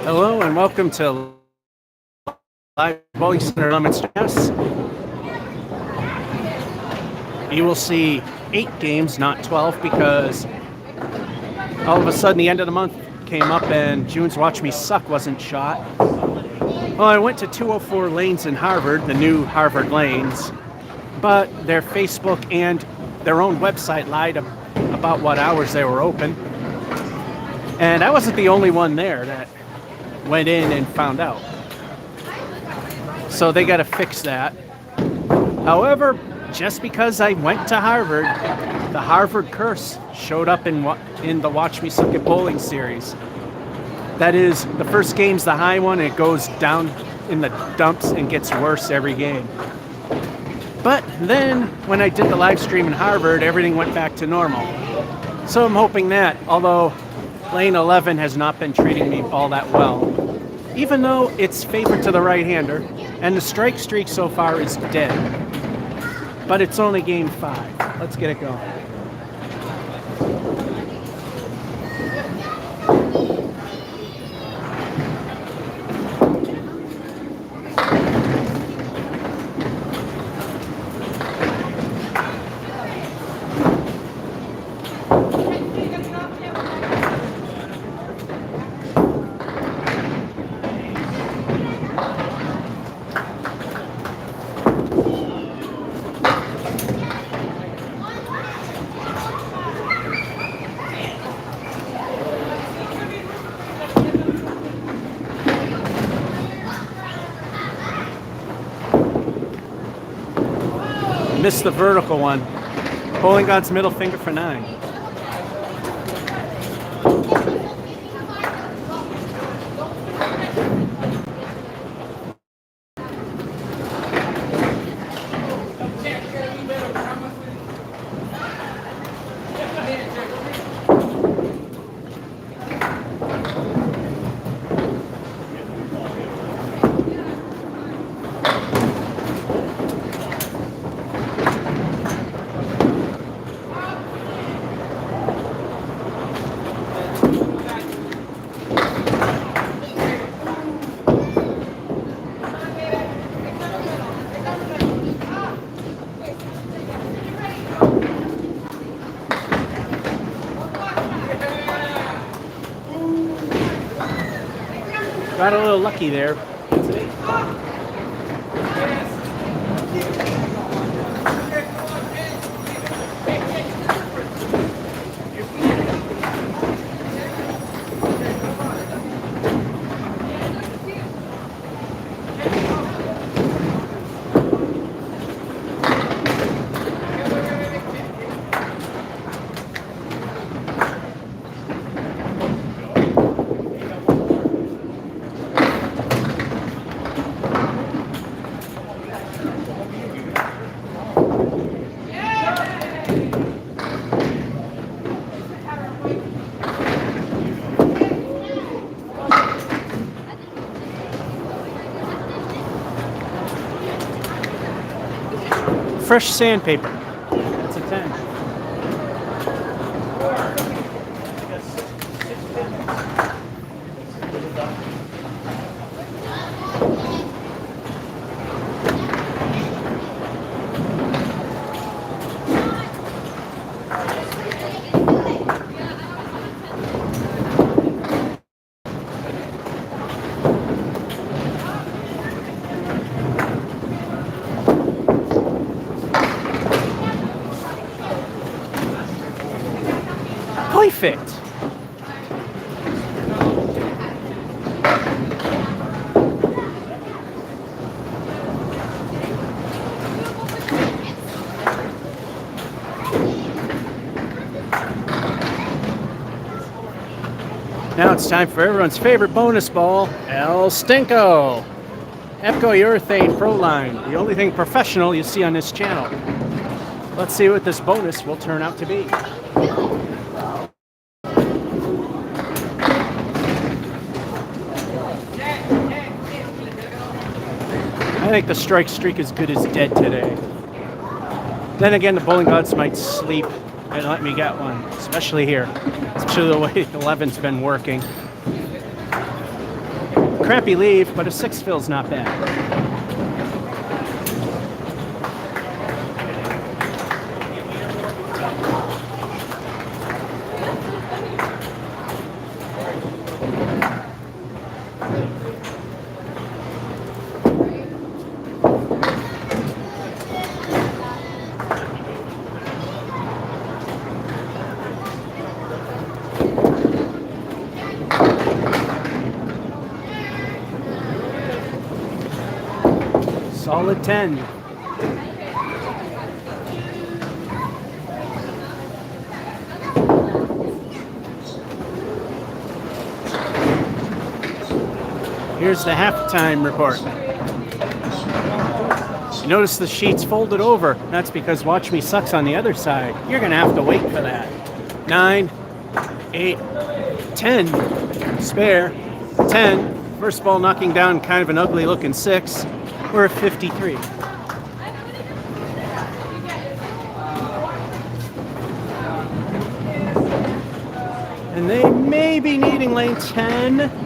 Hello and welcome to Live Bowling Center Leominster. You will see 8 games, not 12, because all of a sudden the end of the month came up and June's Watch Me Suck wasn't shot. Well, I went to 204 Lanes in Harvard, the new Harvard Lanes, but their Facebook and their own website lied about what hours they were open. And I wasn't the only one there that went in and found out. So they got to fix that. However, just because I went to Harvard, the Harvard curse showed up in the Watch Me Suck at Bowling series. That is, the first game's the high one, and it goes down in the dumps and gets worse every game. But then, when I did the live stream in Harvard, everything went back to normal. So I'm hoping that, although Lane 11 has not been treating me all that well, even though it's favored to the right-hander, and the strike streak so far is dead. But it's only game 5. Let's get it going. Missed the vertical one. Bowling God's middle finger for 9. Got a little lucky there. Fresh sandpaper. That's a 10. Perfect. Now it's time for everyone's favorite bonus ball, El Stinko. Epco Urethane Pro Line, the only thing professional you see on this channel. Let's see what this bonus will turn out to be. I think the strike streak is good as dead today. Then again, the bowling gods might sleep and let me get one, especially here. Especially the way 11's been working. Crappy leave, but a 6 fill's not bad. Solid 10. Here's the halftime report. You notice the sheet's folded over. That's because Watch Me Sucks on the other side. You're going to have to wait for that. 9, 8, 10. Spare. 10. First ball knocking down kind of an ugly looking 6. We're at 53. And they may be needing lane 10.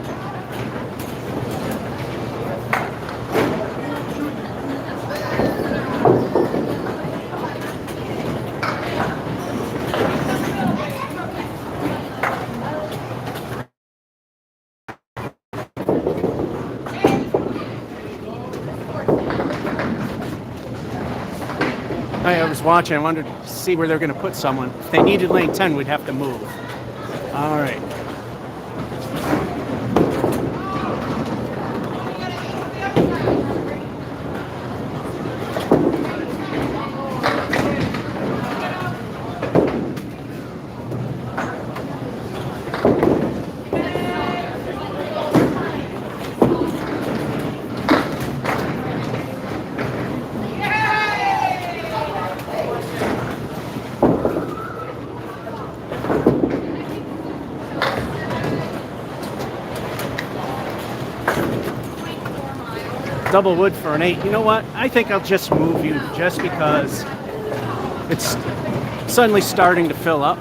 I was watching. I wanted to see where they're going to put someone. If they needed lane 10, we'd have to move. All right. Double wood for an 8. You know what? I think I'll just move you just because it's suddenly starting to fill up.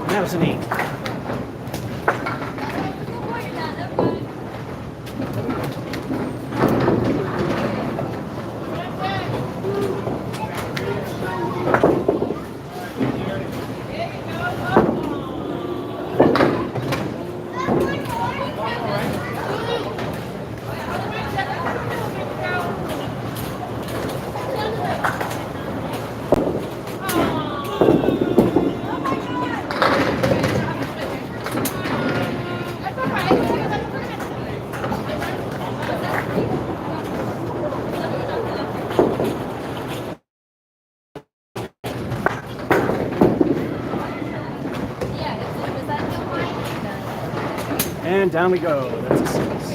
That was an 8. And down we go. That's a 6.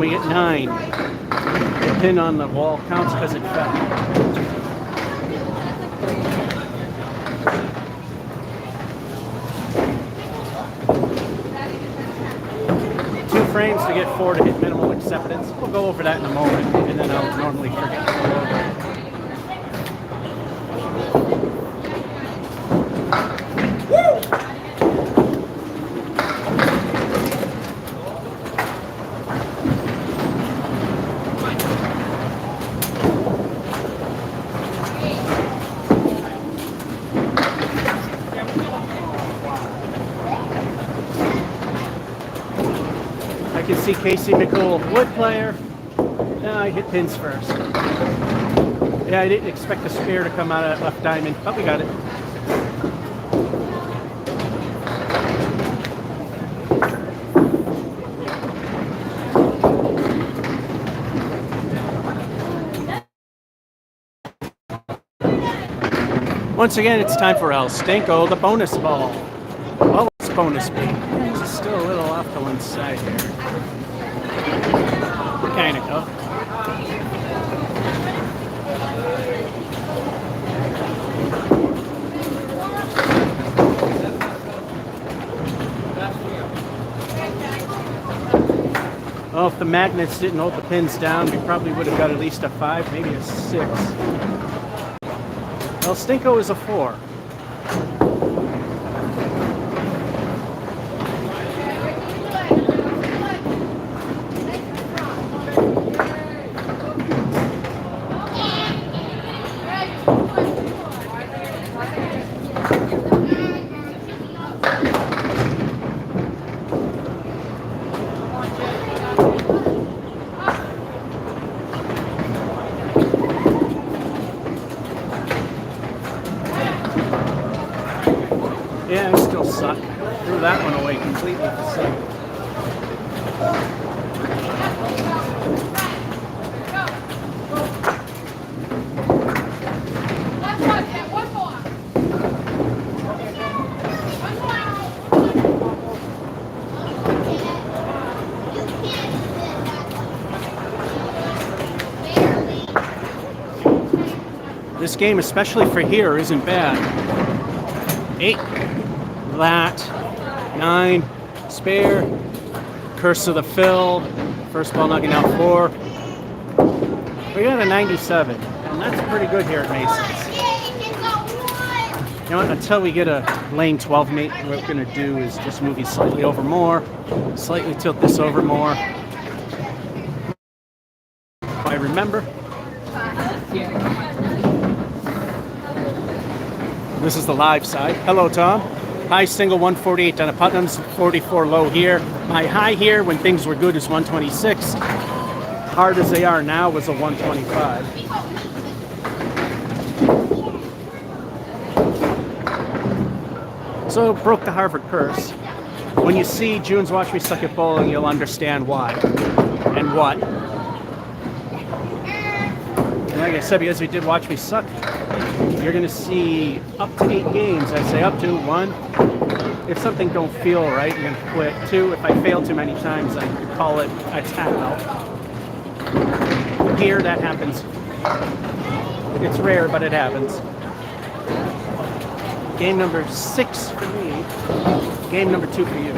We get 9. The pin on the wall counts because it fell. Two frames to get 4 to hit minimal acceptance. We'll go over that in a moment, and then I'll normally forget to go over it. I can see Casey McCool, wood player. No, I hit pins first. Yeah, I didn't expect the spare to come out of left diamond, but we got it. Once again, it's time for El Stinko, the bonus ball. Well, it's bonus B. It's still a little off to one side here. Kind of go. Well, if the magnets didn't hold the pins down, we probably would have got at least a 5, maybe a 6. El Stinko is a 4. Yeah, I still suck. Threw that one away completely for sake. This game, especially for here, isn't bad. 8. That, 9, spare, curse of the fill, first ball knocking out 4. We got a 97, and that's pretty good here at Mason's. You know what, until we get a lane 12 mate, what we're going to do is just move these slightly over more, slightly tilt this over more. If I remember. This is the live side. Hello, Tom. High single 148 down at Putnam's, 44 low here. My high here when things were good is 126. Hard as they are now was a 125. So broke the Harvard curse. When you see June's Watch Me Suck at Bowling, you'll understand why and what. And like I said, because we did Watch Me Suck, you're going to see up to 8 games. I say up to 1. If something don't feel right, you're going to quit. 2, if I fail too many times, I call it a tap out. Here, that happens. It's rare, but it happens. Game number 6 for me. Game number 2 for you.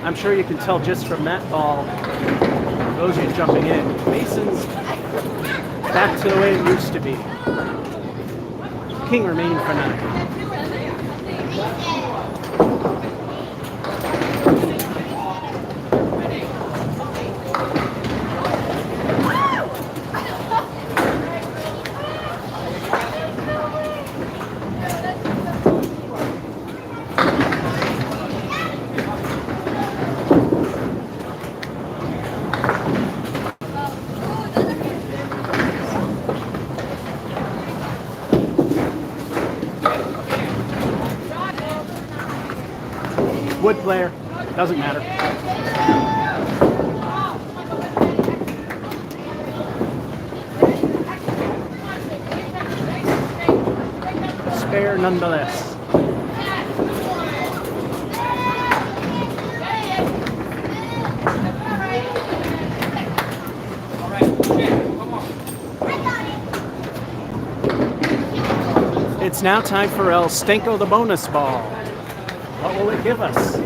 I'm sure you can tell just from that ball, those are jumping in. Mason's back to the way it used to be. King remaining for 9. Wood player, doesn't matter. Spare nonetheless. It's now time for El Stinko, the bonus ball. What will it give us?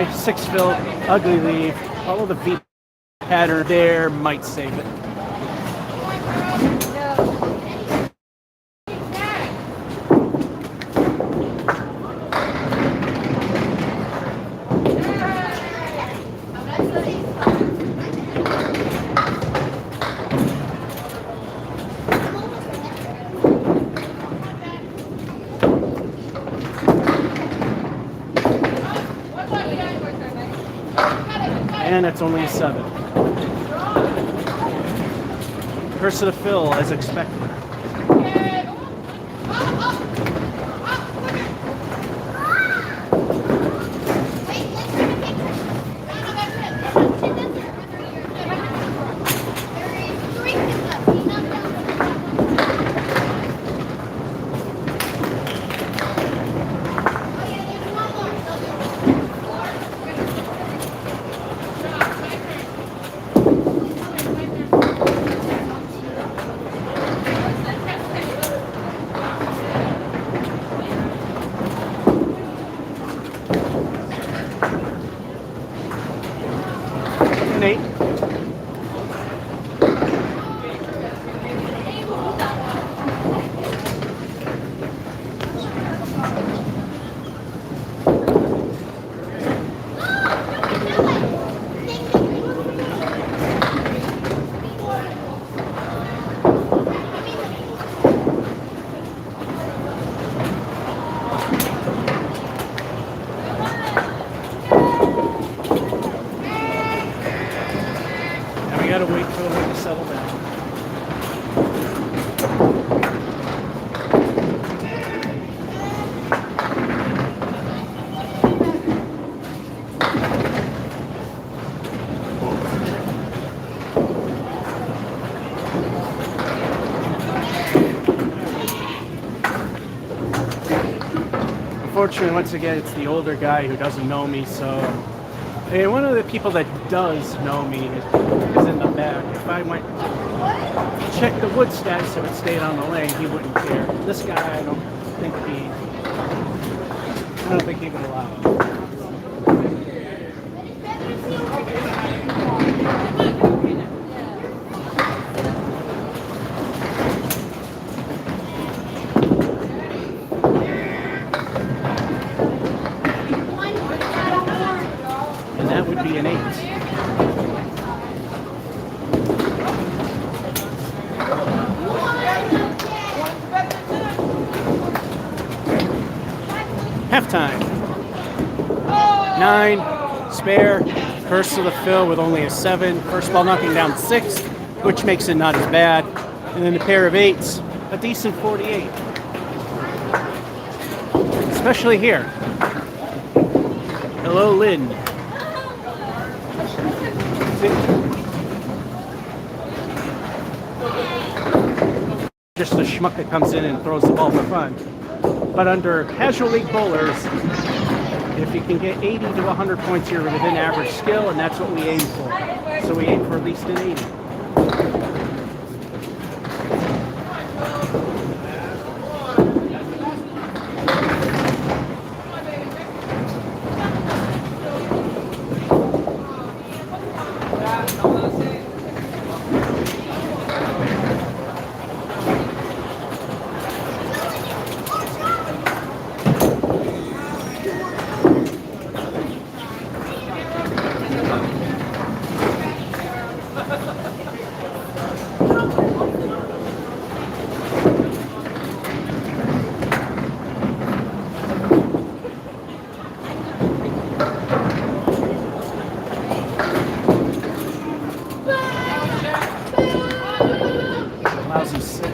try 6 fill, ugly leave. Follow the V pattern there, might save it. And it's only a 7. Curse of the fill, as expected. An 8. Now we gotta wait for the wind to settle down. Unfortunately, once again, it's the older guy who doesn't know me, so... And one of the people that does know me is in the back. If I went to check the wood stats if it stayed on the lane, he wouldn't care. This guy, I don't think he would allow it. That would be an 8. Halftime. 9, spare, curse of the fill with only a 7. First ball knocking down 6, which makes it not as bad. And then a pair of 8s, a decent 48. Especially here. Hello, Lynn. Just a schmuck that comes in and throws the ball for fun. But under casual league bowlers, if you can get 80 to 100 points, you're within average skill, and that's what we aim for. So we aim for at least an 80. Lousy 6.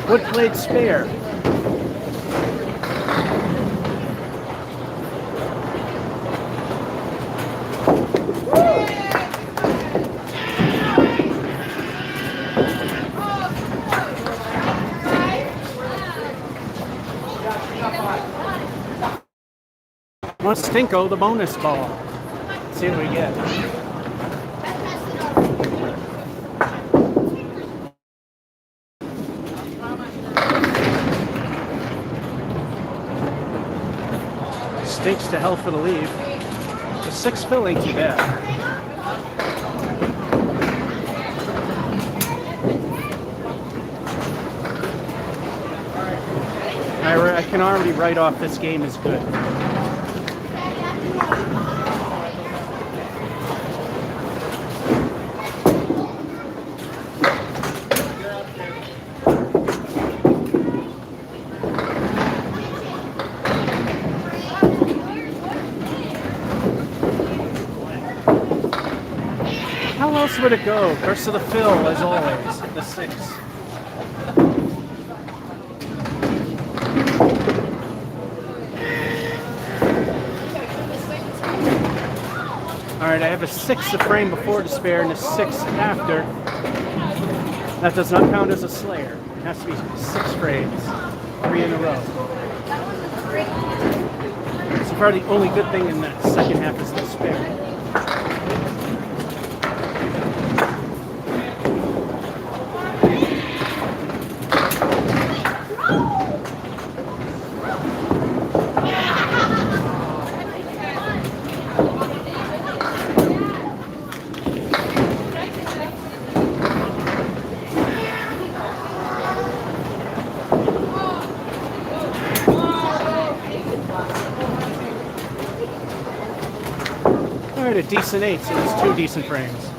Wood played spare. Want Stinko the bonus ball. Let's see what we get. Stinks to hell for the leave. The 6 fill ain't too bad. I can already write off this game as good. How else would it go? Curse of the Fill, as always. The 6. Alright, I have a 6 a frame before despair and a 6 after. That does not count as a slayer. It has to be 6 frames. 3 in a row. So far, the only good thing in that second half is despair. A decent 8, so it's 2 decent frames.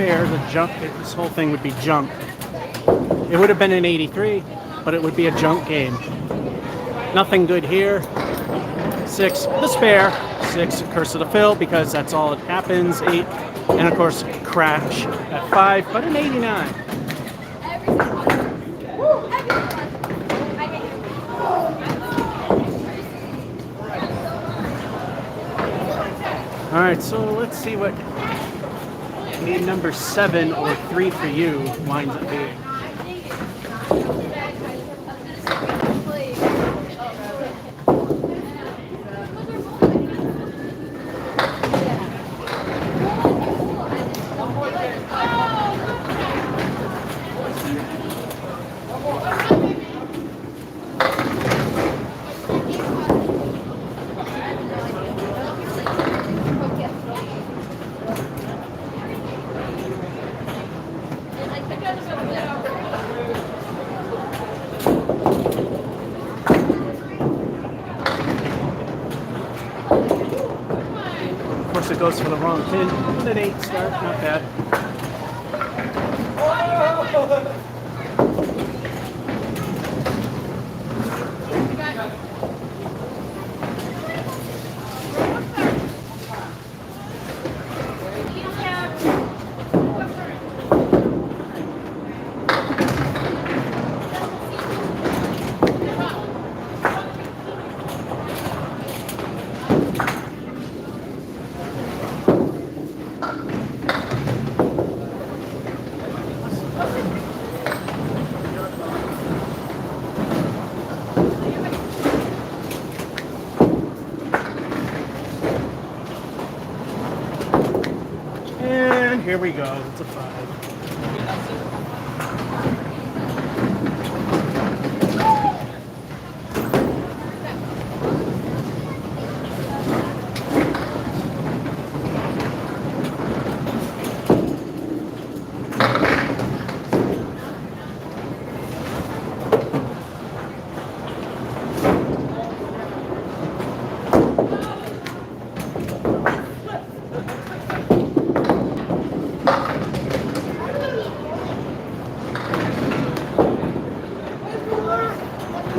The junk, this whole thing would be junk. It would have been an 83, but it would be a junk game. Nothing good here. 6, despair. 6, curse of the fill, because that's all that happens. 8, and of course, crash at 5, but an 89. All right, so let's see what number 7 or 3 for you winds up being. It goes for the wrong pin. With an 8 start, not bad. Here we go. It's a 5.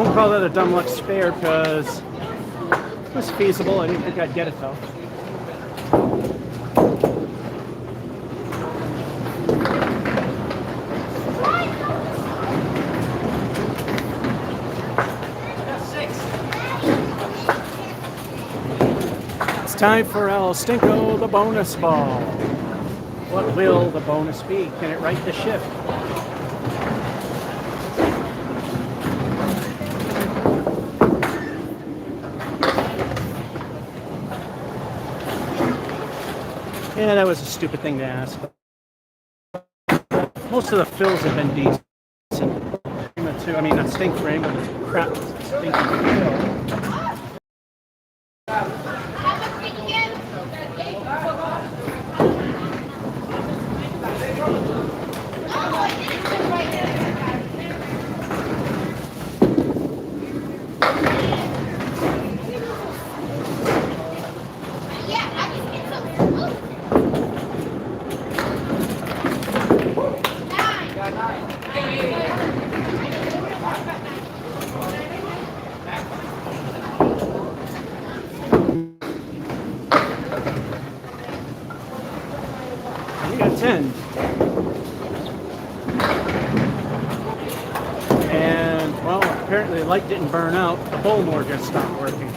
Won't call that a dumb luck spare because it was feasible. I didn't think I'd get it though. It's time for El Stinko, the bonus ball. What will the bonus be? Can it right the ship? Yeah, that was a stupid thing to ask. Most of the fills have been decent. Too. I mean, not stink frame, but it's crap. Stinky fill. We got 10. And, well, apparently the light didn't burn out. The Bullmore just stopped working.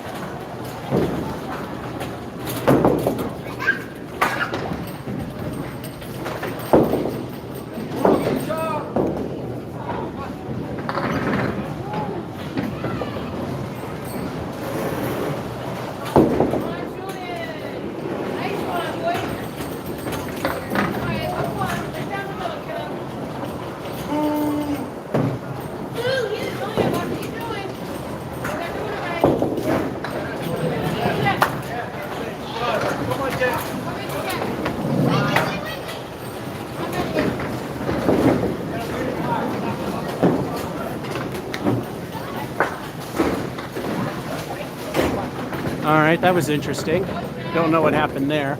All right, that was interesting. Don't know what happened there.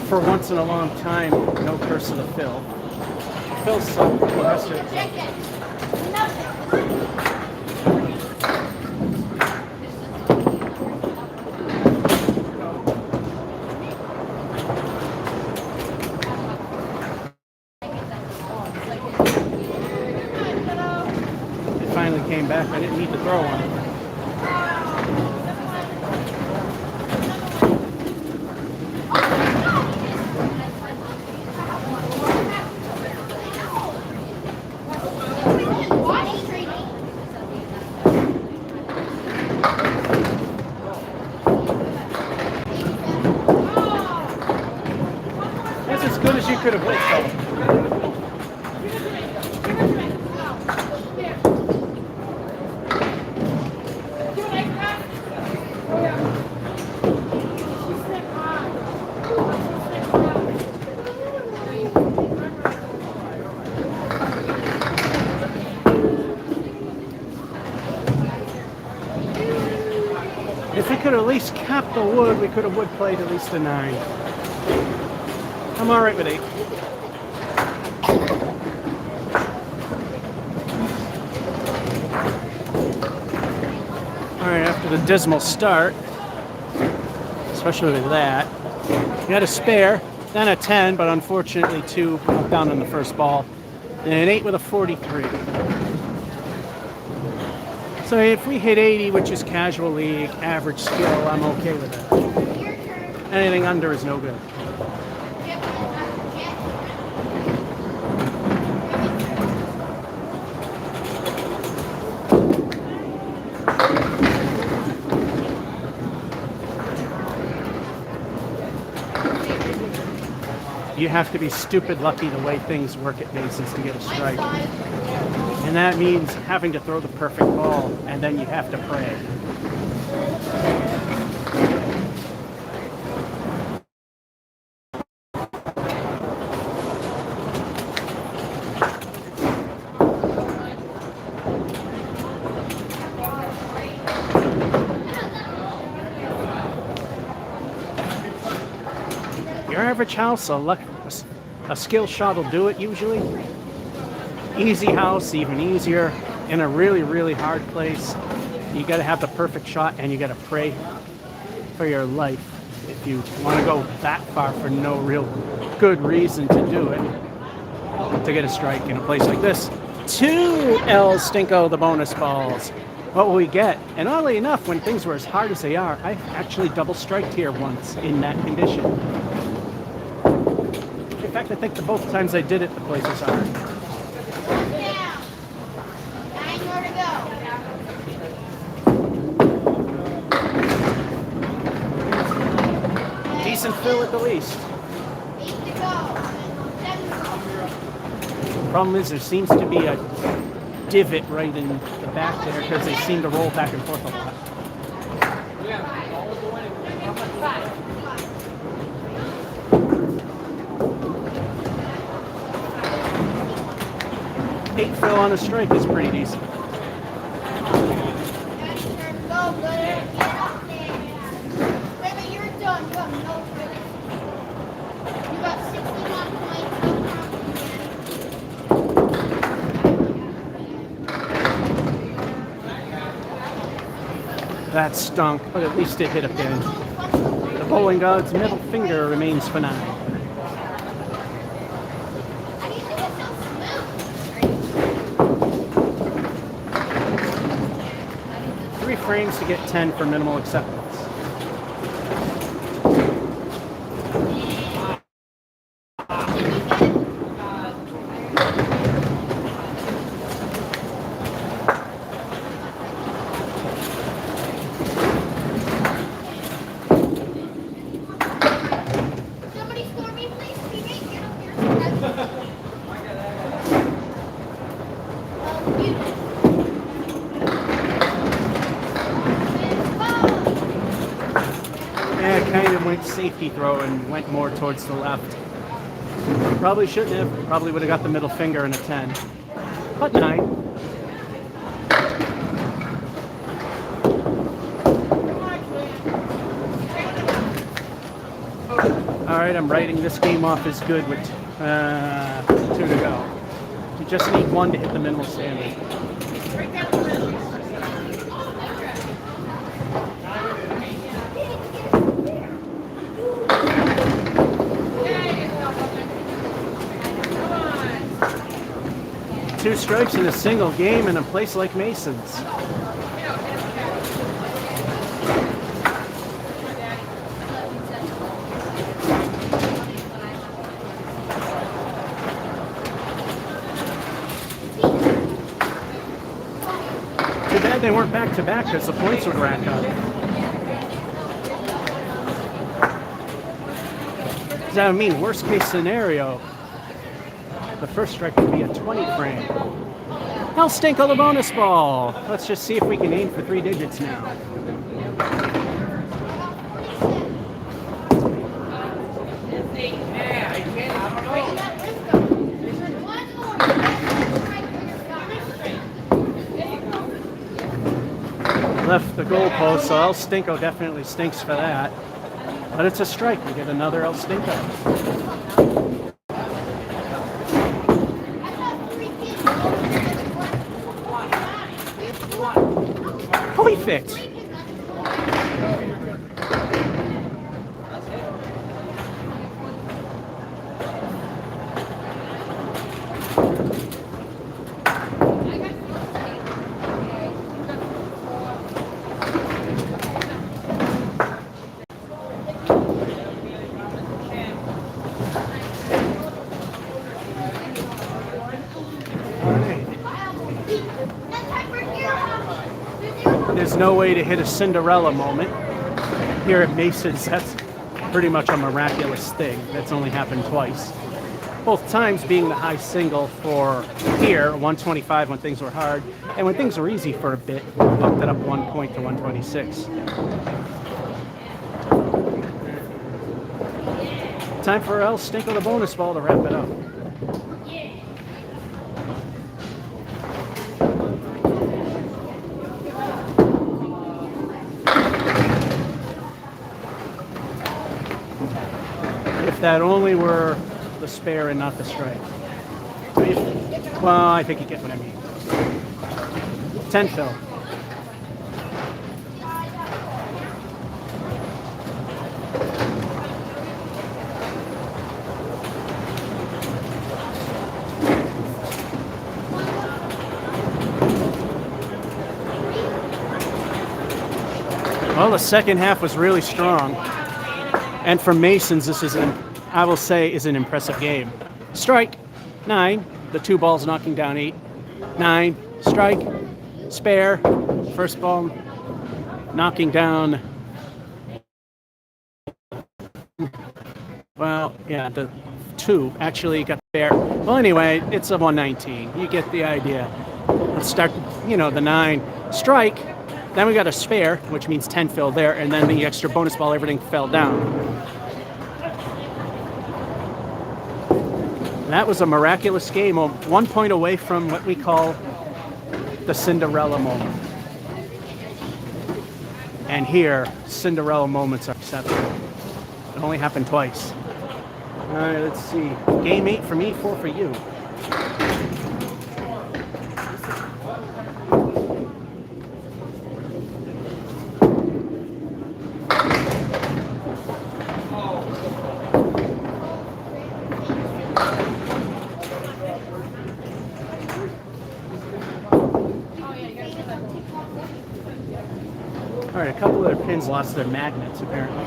For once in a long time, no curse of the fill. Fill sucked. The rest of it. Came back. I didn't need to throw on it. That's as good as you could have hoped for. If we could at least cap the wood, we could have wood played at least a 9. I'm all right with 8. All right, after the dismal start, especially with that, we had a spare, then a 10, but unfortunately 2 down on the first ball, and an 8 with a 43. So if we hit 80, which is casual league, average skill, I'm okay with it. Anything under is no good. You have to be stupid lucky the way things work at bases to get a strike. And that means having to throw the perfect ball, and then you have to pray. Your average house, a skill shot will do it usually. Easy house, even easier. In a really, really hard place, you got to have the perfect shot, and you got to pray for your life if you want to go that far for no real good reason to do it, to get a strike in a place like this. 2 El Stinko, the bonus balls. What will we get? And oddly enough, when things were as hard as they are, I actually double striked here once in that condition. In fact, I think the both times I did it, the place was hard. Decent fill at the least. Problem is, there seems to be a divot right in the back there because they seem to roll back and forth a lot. Eight fill on a strike is pretty decent. That stunk, but at least it hit a pin. The bowling god's middle finger remains benign. 3 frames to get 10 for minimal acceptance. Safety throw and went more towards the left. Probably shouldn't have. Probably would have got the middle finger in a 10. But 9. Alright, I'm writing this game off as good with 2 to go. You just need 1 to hit the minimal standard. Two strikes in a single game in a place like Mason's. Too bad they weren't back to back because the points would rack up. That would mean worst case scenario, the first strike would be a 20 frame. El Stinko the bonus ball. Let's just see if we can aim for 3 digits now. Left the goalpost, so El Stinko definitely stinks for that. But it's a strike. We get another El Stinko. Perfect. There's no way to hit a Cinderella moment. Here at Mason's, that's pretty much a miraculous thing. That's only happened twice. Both times being the high single for here, 125 when things were hard, and when things were easy for a bit, bumped it up 1 point to 126. Time for El Stinko the bonus ball to wrap it up. If that only were the spare and not the strike. Well, I think you get what I mean. 10 fill. Well, the second half was really strong. And for Masons, this is, I will say, is an impressive game. Strike, 9. The 2 balls knocking down 8. 9. Strike, spare. First ball knocking down. Well, yeah, the 2 actually got spare. Well, anyway, it's a 119. You get the idea. Let's start, the 9. Strike. Then we got a spare, which means 10 fill there, and then the extra bonus ball, everything fell down. That was a miraculous game, 1 point away from what we call the Cinderella moment. And here, Cinderella moments are exceptional. It only happened twice. All right, let's see. Game 8 for me, 4 for you. All right, a couple of their pins lost their magnets, apparently.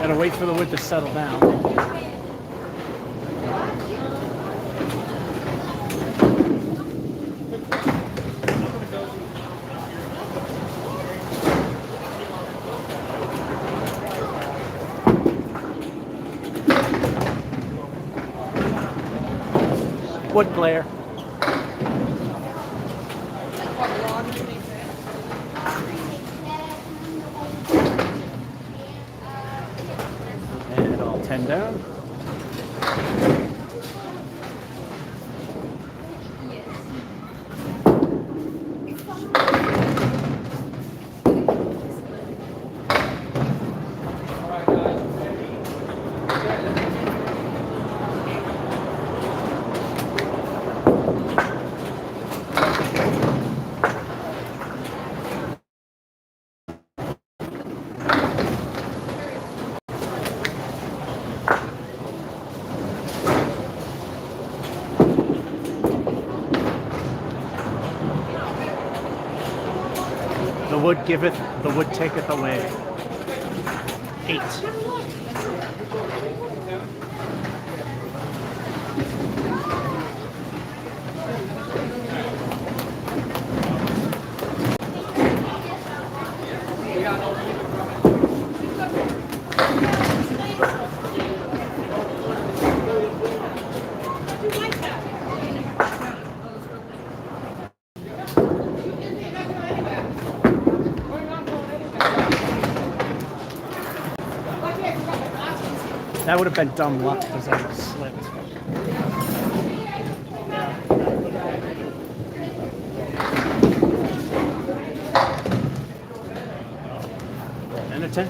Gotta wait for the wood to settle down. Wood glare. And all 10 down. The wood giveth, the wood taketh away. 8. That would have been dumb luck because I slipped. And a 10.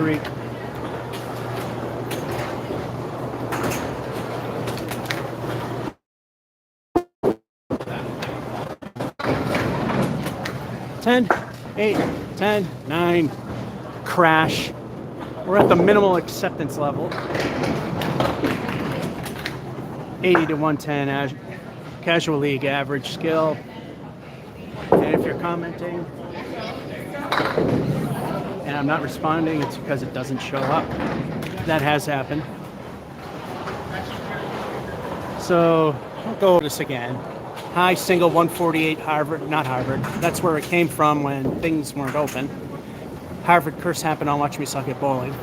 3. Ten, 8, 10, 9, crash. We're at the minimal acceptance level. 80 to 110 casual league average skill. And if you're commenting and I'm not responding, it's because it doesn't show up. That has happened. So I'll go over this again. High single 148 Harvard, not Harvard. That's where it came from when things weren't open. Harvard curse happened on Watch Me Suck at Bowling.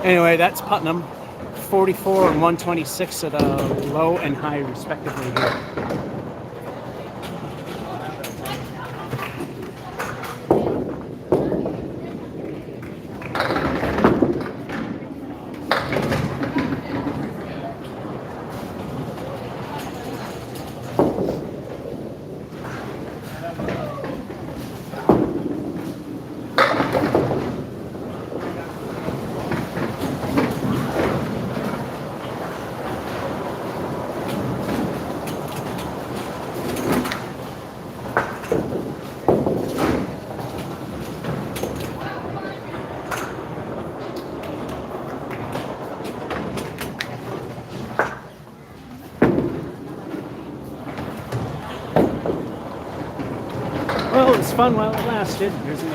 Anyway, that's Putnam. 44 and 126 at a low and high respectively here. Well, it was fun while it lasted. Here's an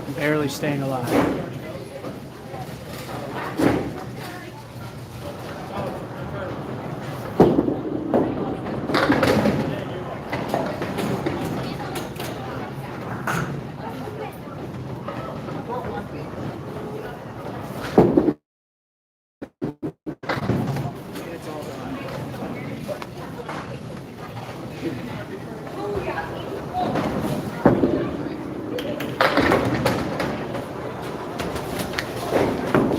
8. Barely staying alive.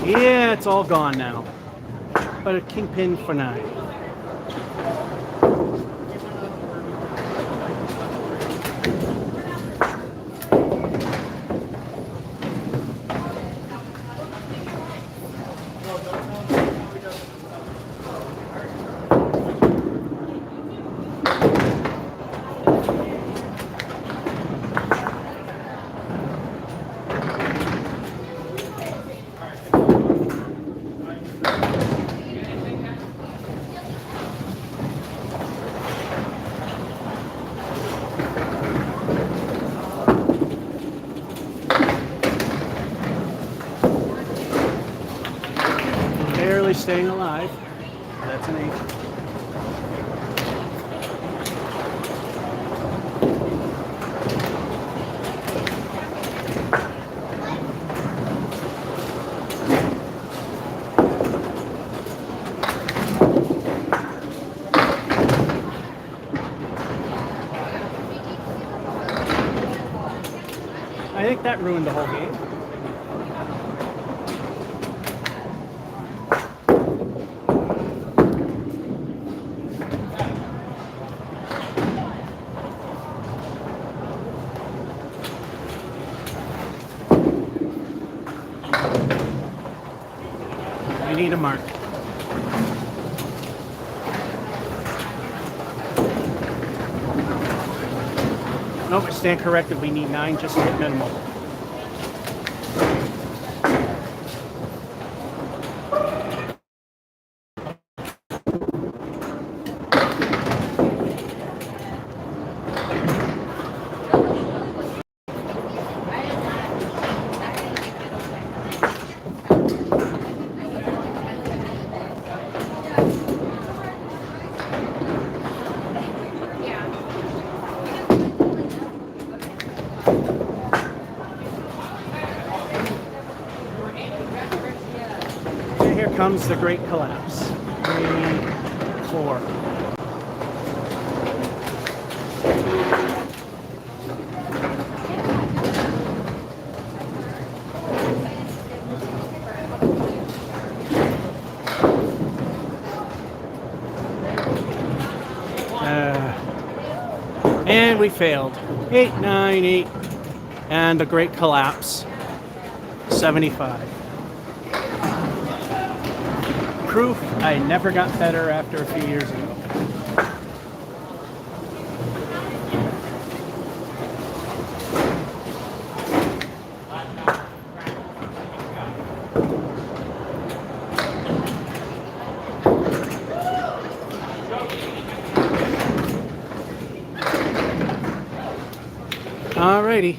Yeah, it's all gone now. But a kingpin for 9. Barely staying alive. That's an 8. I think that ruined the whole game. I need a mark. Nope, I stand corrected. We need 9 just to hit minimal. Here comes the great collapse. 3, 4. And we failed. 8, 9, 8, and the Great Collapse. 75. Proof I never got better after a few years ago. Alrighty.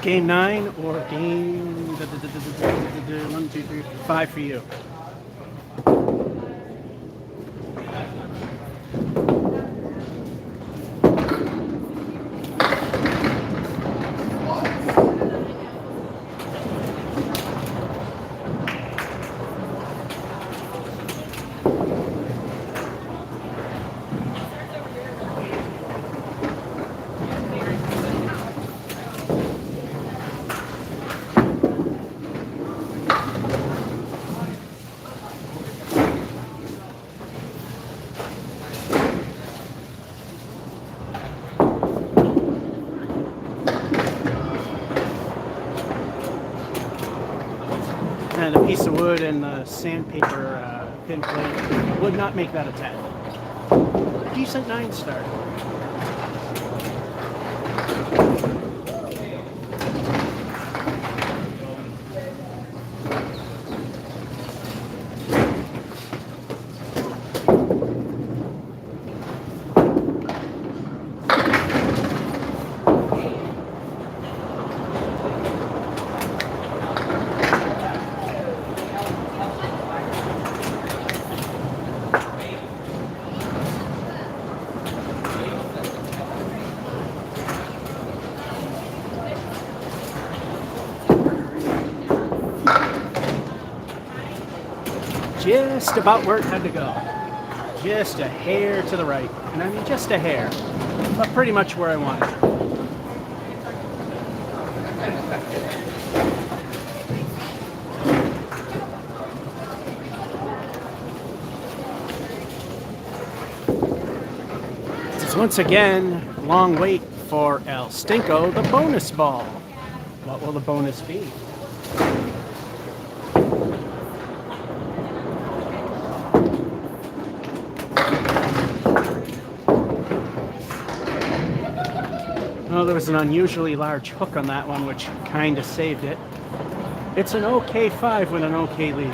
Game 9 or game 1, 2, 3, 5 for you. And a piece of wood and the sandpaper pin plate would not make that a 10. Decent 9 start. Just about where it had to go. Just a hair to the right. And I mean just a hair. But pretty much where I wanted it. This is once again long wait for El Stinko, the bonus ball. What will the bonus be? Oh, there was an unusually large hook on that one, which kind of saved it. It's an OK 5 with an OK lead.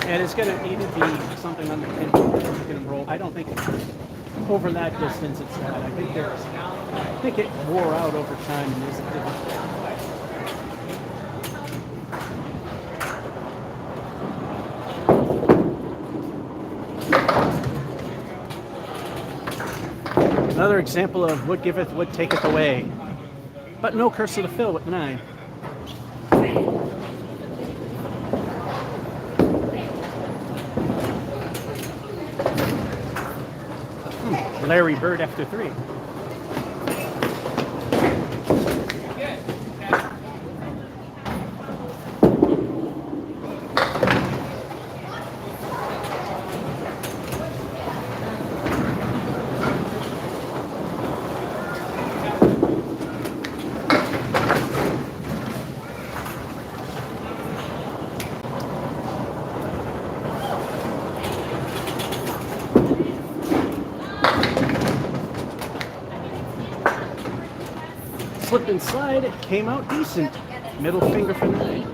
And it's going to need to be something on the pin that's going to roll. I don't think over that distance it's that. I think it wore out over time and isn't another example of wood giveth, wood taketh away. But no curse of the fill with 9. Larry Bird after 3. Slip and slide, it came out decent. Middle finger for 9.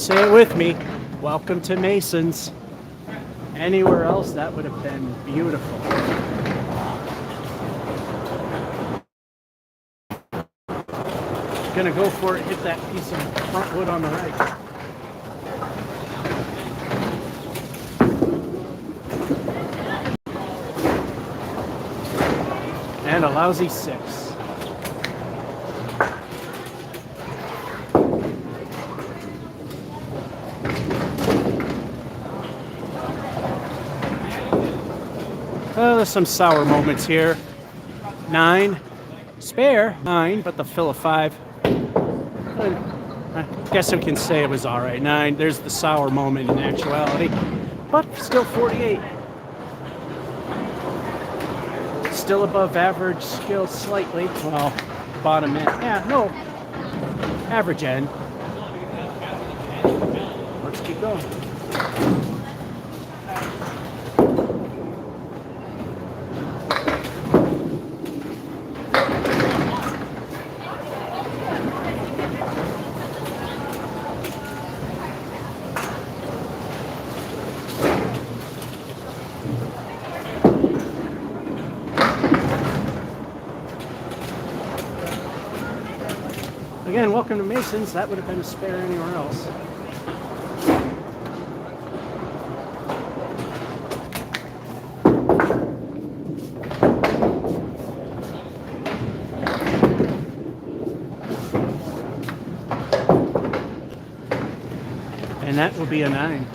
Say it with me. Welcome to Masons. Anywhere else, that would have been beautiful. Gonna go for it, hit that piece of front wood on the right. And a lousy 6. There's some sour moments here. 9. Spare 9, but the fill of 5. I guess we can say it was all right. 9. There's the sour moment in actuality, but still 48. Still above average skill slightly. Well, bottom end. Yeah, no. Average end. Let's keep going. Again, welcome to Masons. That would have been a spare anywhere else. And that will be a 9.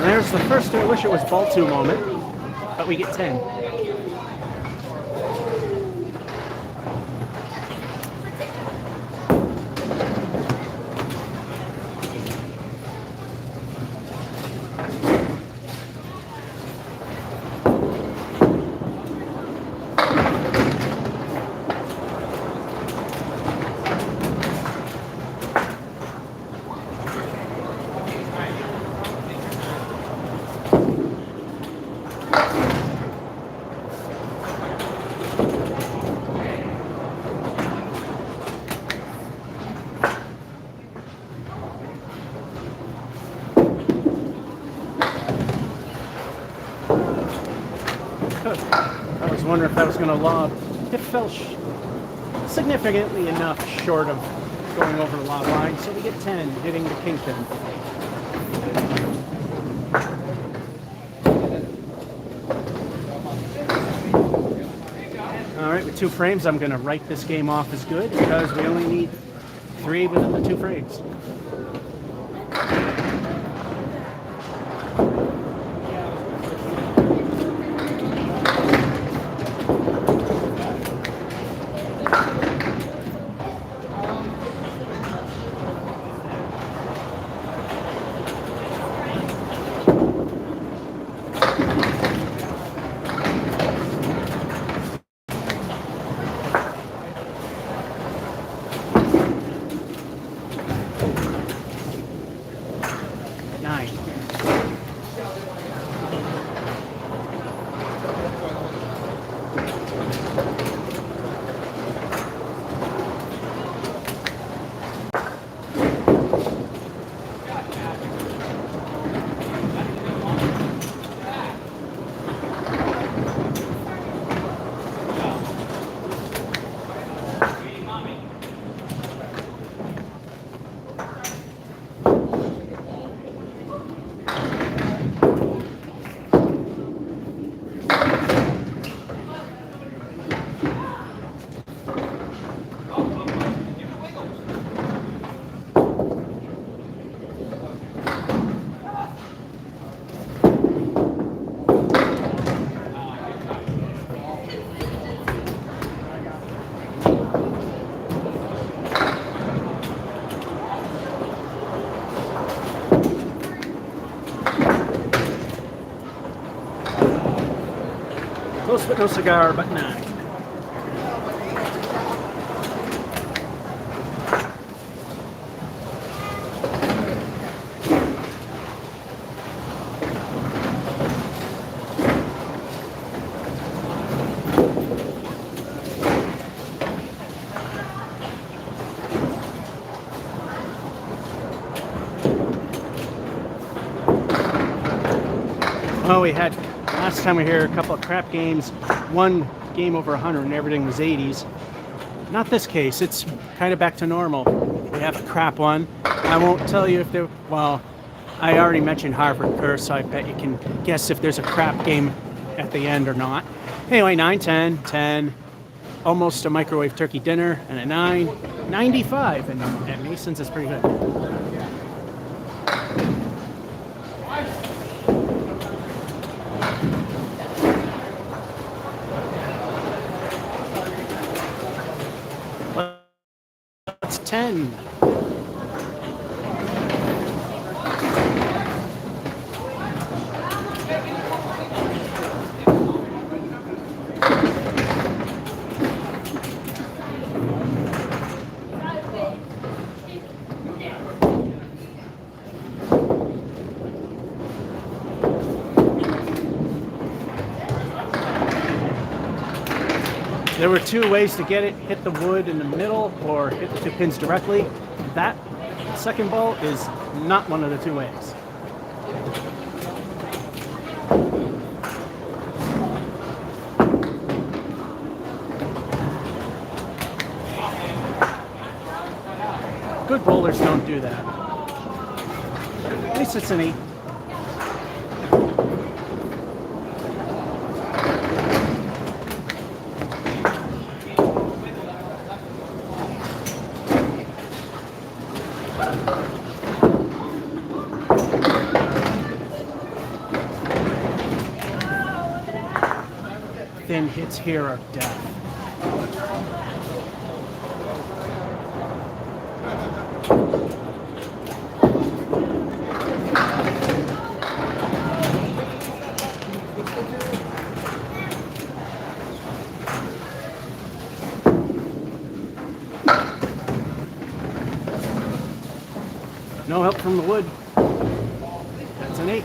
There's the first I wish it was ball 2 moment, but we get 10. I was wondering if that was going to lob. It fell significantly enough short of going over the lob line, so we get 10, hitting the kingpin. All right, with 2 frames, I'm going to write this game off as good because we only need 3 within the 2 frames. Close but no cigar, but 9. Well, we had last time we were here a couple of crap games, one game over 100 and everything was 80s. Not this case, it's kind of back to normal. We have a crap one. I won't tell you if there, well, I already mentioned Harvard Curse, so I bet you can guess if there's a crap game at the end or not. Anyway, 9, 10, 10, almost a microwave turkey dinner, and a 9, 95, and at Mason's is pretty good. That's 10. There were 2 ways to get it: hit the wood in the middle or hit the 2 pins directly. That second ball is not one of the 2 ways. Good bowlers don't do that. At least it's an 8. Thin hits here are death. No help from the wood. That's an 8.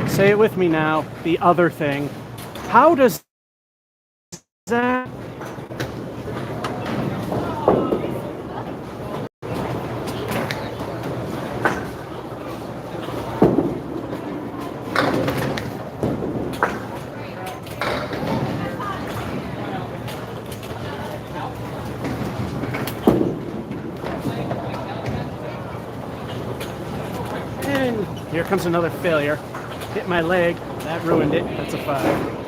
Say it with me now, the other thing. How does that... And here comes another failure. Hit my leg, that ruined it. That's a 5.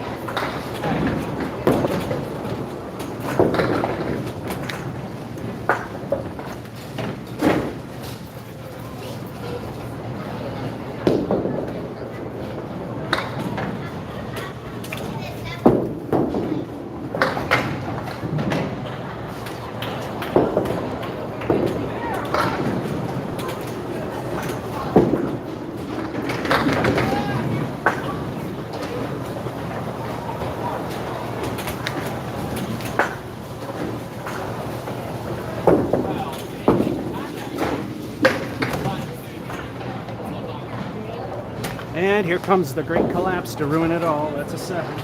And here comes the great collapse to ruin it all. That's a 7.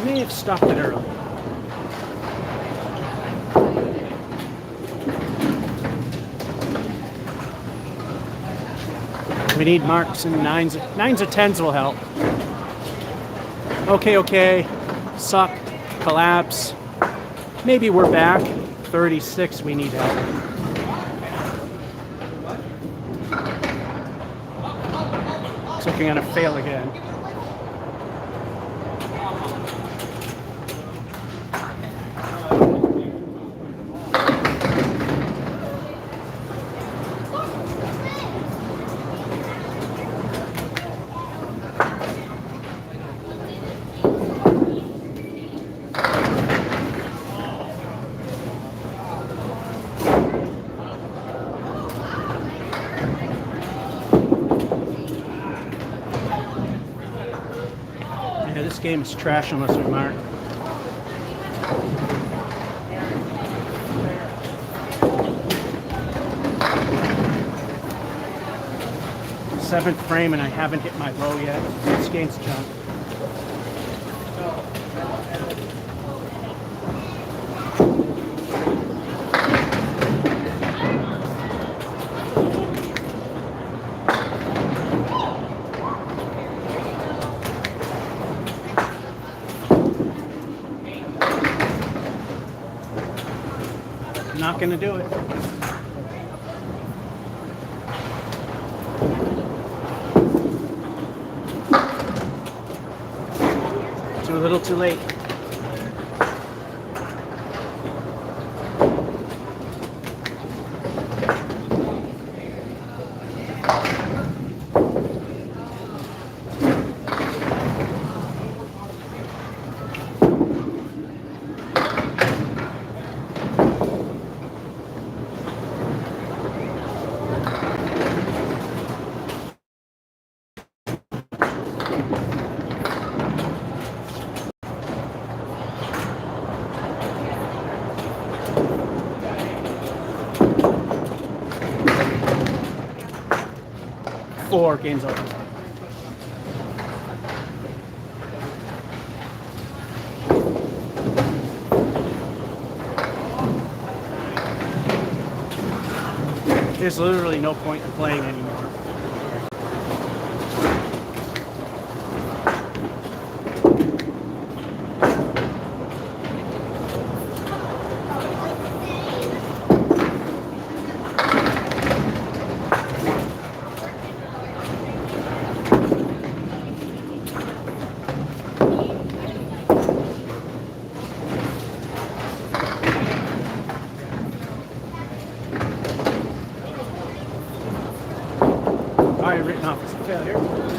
May have stopped it early. We need marks and nines. Nines or tens will help. Okay, okay. Suck. Collapse. Maybe we're back. 36, we need help. So we're gonna fail again. Yeah, this game is trash unless we mark. Seventh frame and I haven't hit my low yet. This game's junk. Not gonna do it. Too little, too late. Four, game's over. There's literally no point in playing anymore. Already written off as a failure.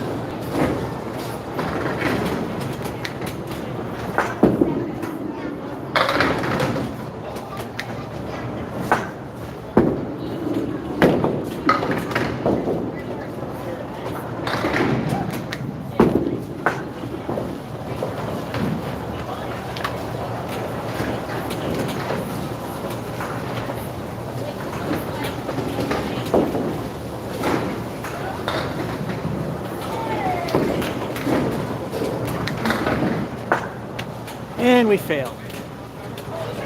And we failed.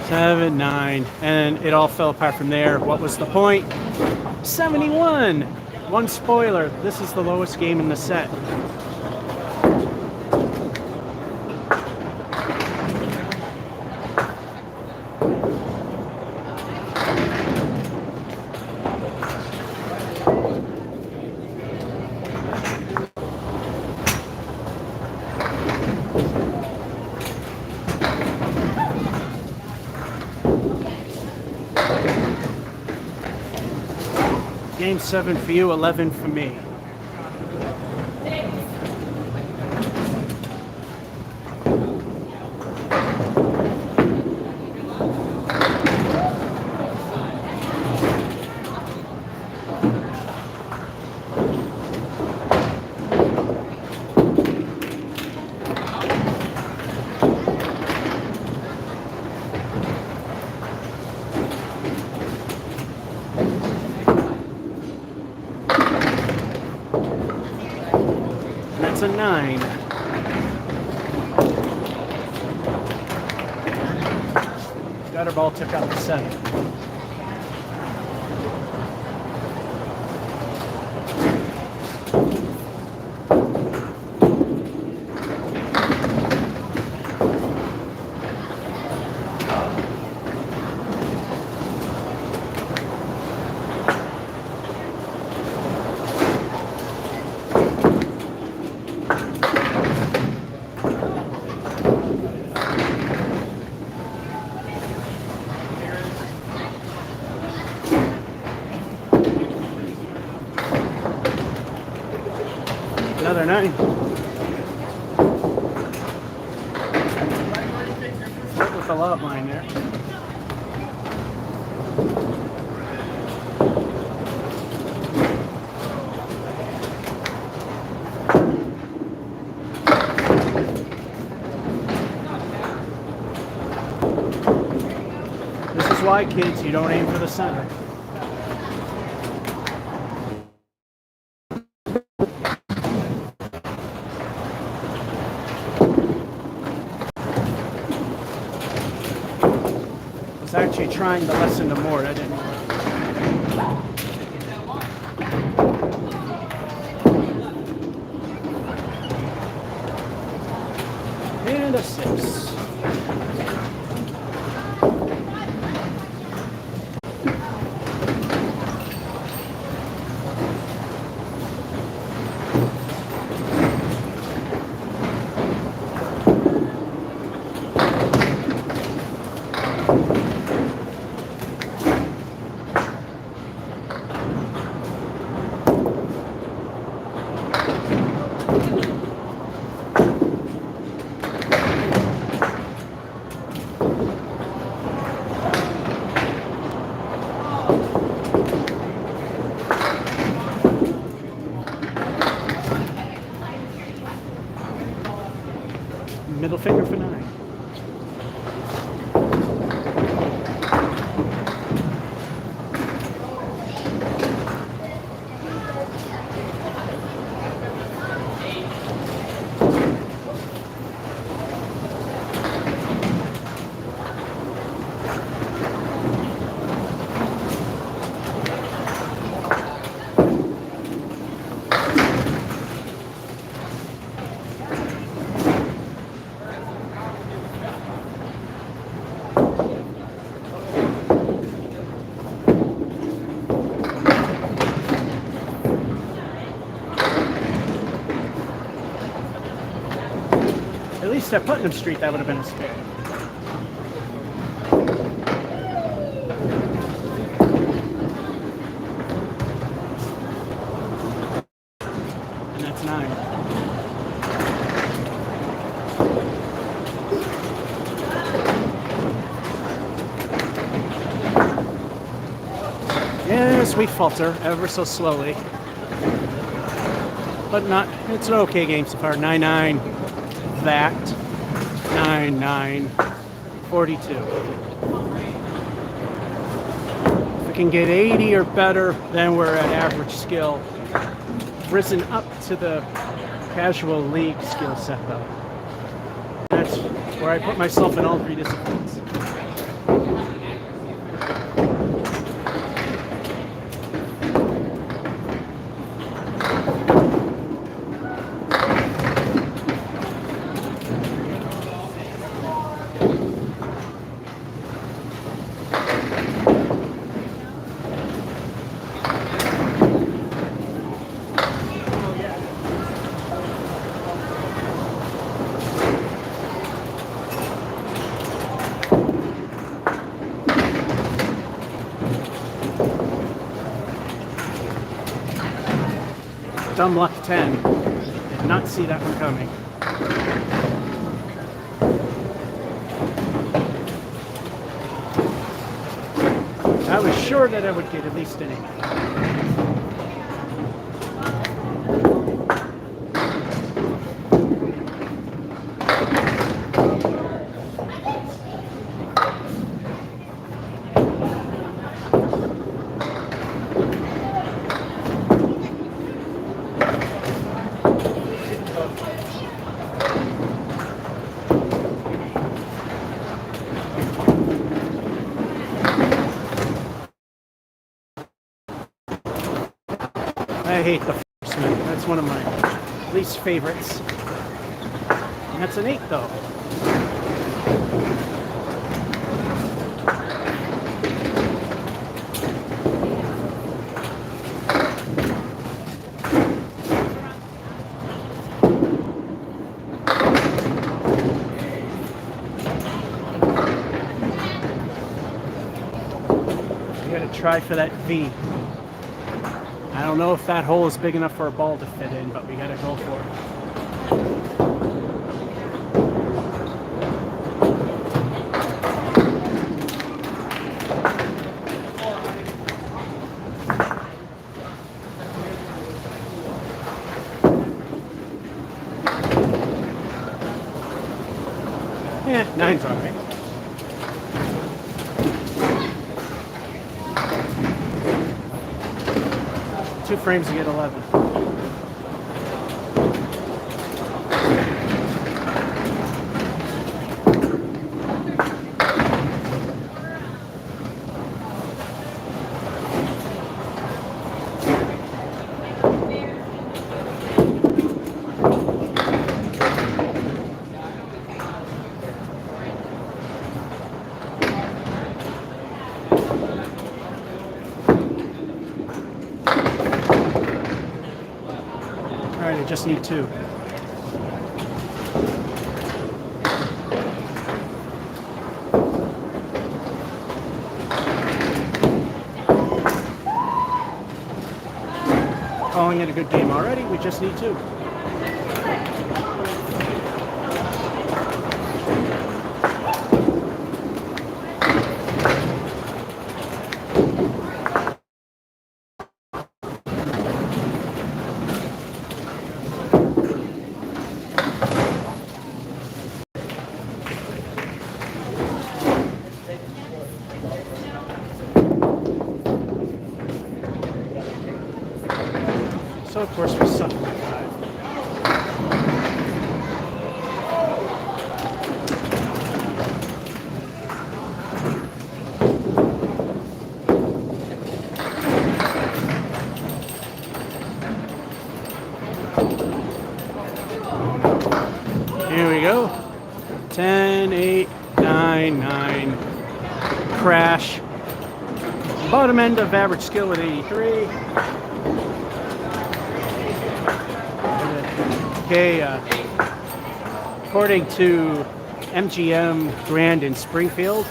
7, 9, and it all fell apart from there. What was the point? 71! One spoiler, this is the lowest game in the set. Game 7 for you, 11 for me. That's a 9. Gutter ball took out the 7. Another 9. With the love line there. This is why, kids, you don't aim for the center. I was actually trying to lessen the more. That didn't work. And a 6. Middle finger for 9. At least at Putnam Street, that would have been a spare. And that's 9. Yes, we falter ever so slowly. But not, it's an okay game so far. 9-9. That 9-9 42. If we can get 80 or better, then we're at average skill. Risen up to the casual league skill set though. That's where I put myself in all 3 disciplines. Dumb luck 10. Did not see that one coming. I was sure that I would get at least an 8. I hate the first one. That's one of my least favorites. And that's an 8 though. You gotta try for that V. I don't know if that hole is big enough for a ball to fit in, but we gotta go for it. Yeah, 9's all right. Two frames to get 11. All right, I just need 2. Calling it a good game already. We just need 2. So of course we suck at 5. Here we go. 10, 8, 9, 9. Crash. Bottom end of average skill at 83. Okay, according to MGM Grand in Springfield,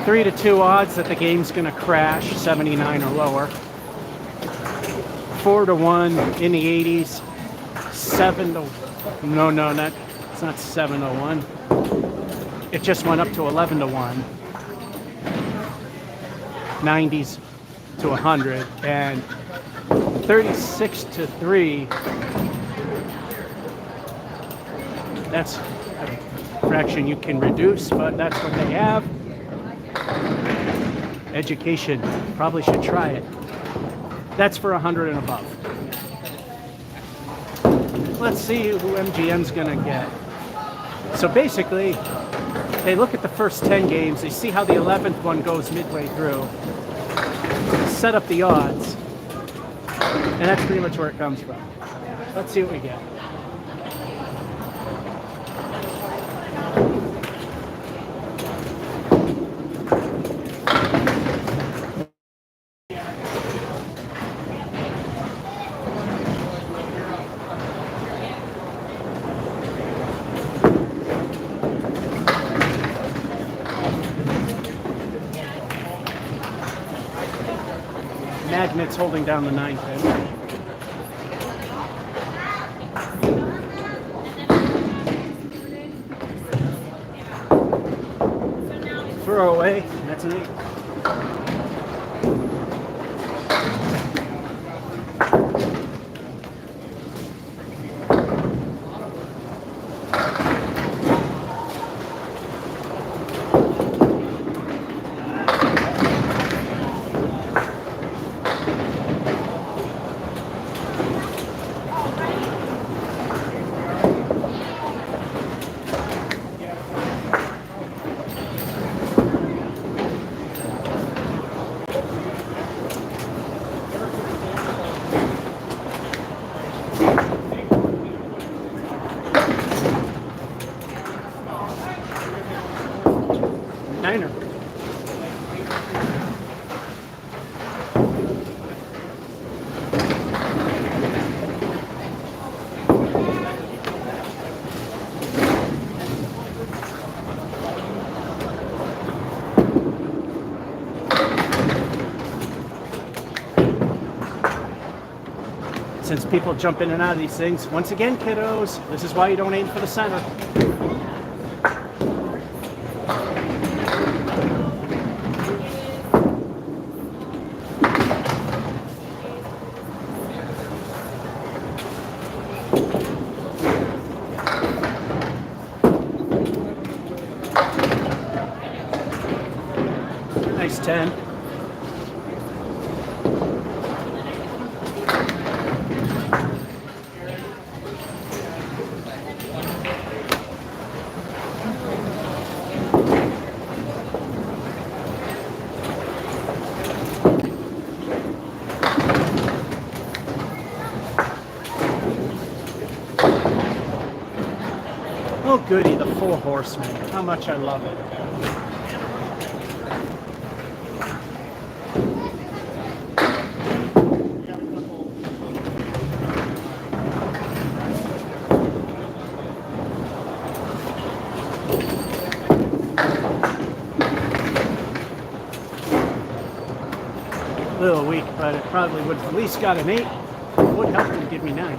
3-2 odds that the game's going to crash, 79 or lower. 4-1 in the 80s. 7 to it's not 7-1. It just went up to 11-1. 90s to 100 and 36-3. That's a fraction you can reduce, but that's what they have. Education, probably should try it. That's for 100 and above. Let's see who MGM's gonna get. So basically, they look at the first 10 games, they see how the 11th one goes midway through, set up the odds, and that's pretty much where it comes from. Let's see what we get. Magnets holding down the 9 pin. Throw away, that's an 8. since people jump in and out of these things. Once again, kiddos, this is why you don't aim for the center. Nice 10. Oh goody, the Four Horsemen. How much I love it. A little weak, but it probably would have at least got an 8. It would help them give me 9.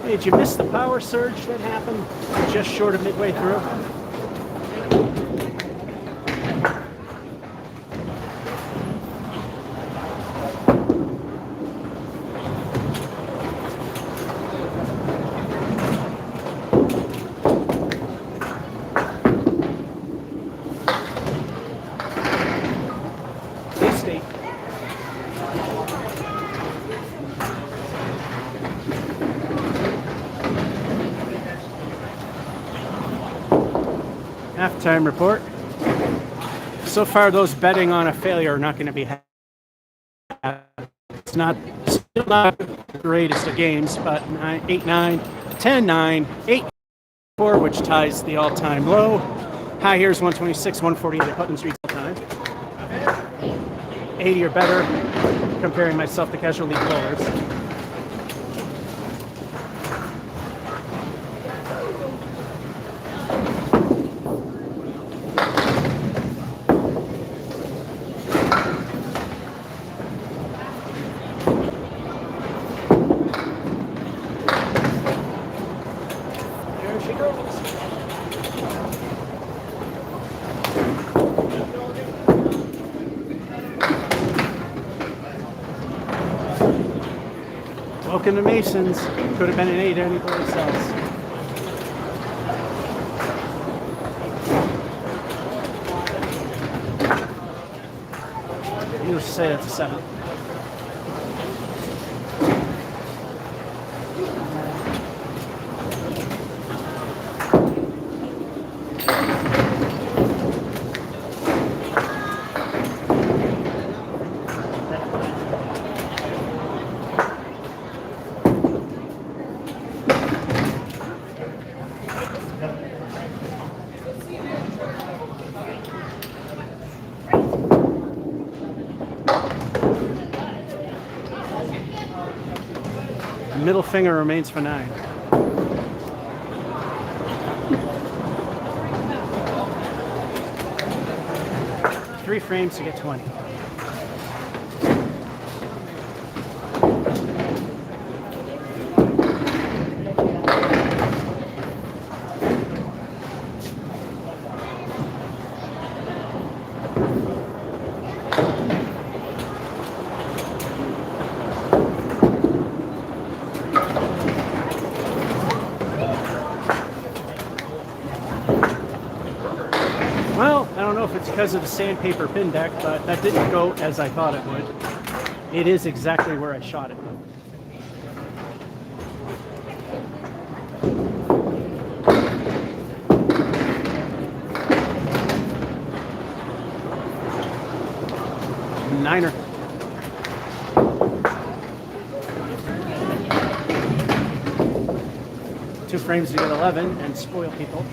Did you miss the power surge that happened just short of midway through? State. Halftime report. So far, those betting on a failure are not going to be happy. It's still not the greatest of games, but 8-9, 10-9, 8-4, which ties the all-time low. High here is 126, 148 at Putnam Street all-time. 80 or better, comparing myself to casual league bowlers. Welcome to Masons. Could have been an 8 anyplace else. You say it's a 7. Middle finger remains for 9. Three frames to get 20. Well, I don't know if it's because of the sandpaper pin deck, but that didn't go as I thought it would. It is exactly where I shot it. Niner. Two frames to get 11 and spoil people.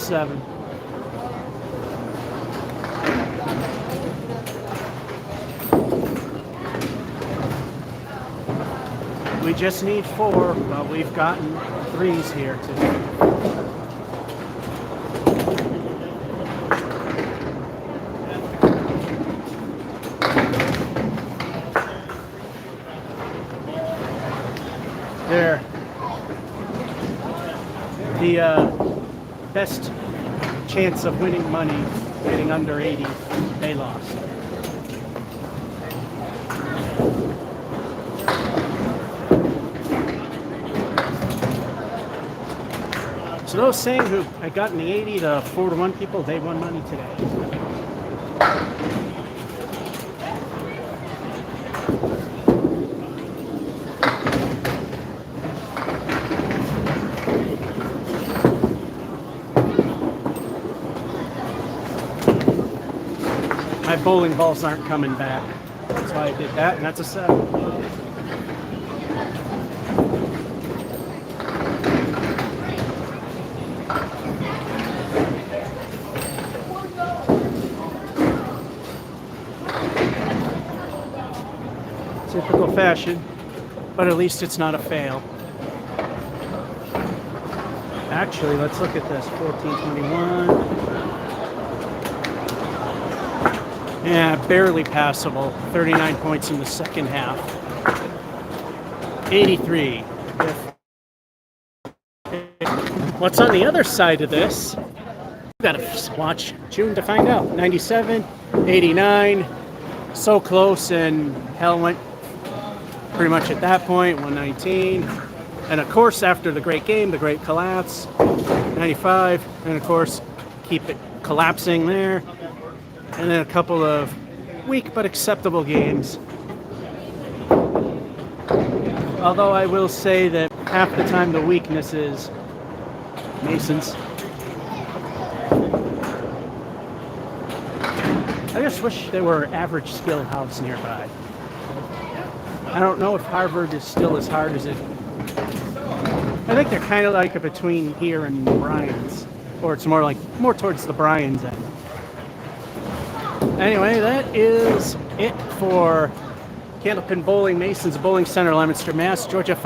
7. We just need 4, but we've gotten 3s here today. There. The best chance of winning money, getting under 80, they lost. So those saying who had gotten the 80 to 4-1 people, they won money today. My bowling balls aren't coming back. That's why I did that, and that's a 7. Typical fashion, but at least it's not a fail. Actually, let's look at this. 14-21. Yeah, barely passable. 39 points in the second half. 83. What's on the other side of this? We've got to watch June to find out. 97, 89. So close, and hell went pretty much at that point. 119. And of course, after the great game, the great collapse. 95. And of course, keep it collapsing there. And then a couple of weak but acceptable games. Although I will say that half the time the weakness is Masons. I just wish there were average skill house nearby. I don't know if Harvard is still as hard as it. I think they're kind of like a between here and Bryan's, or it's more towards the Bryan's end. Anyway, that is it for Candlepin Bowling, Mason's Bowling Center, Leominster, Mass. Georgia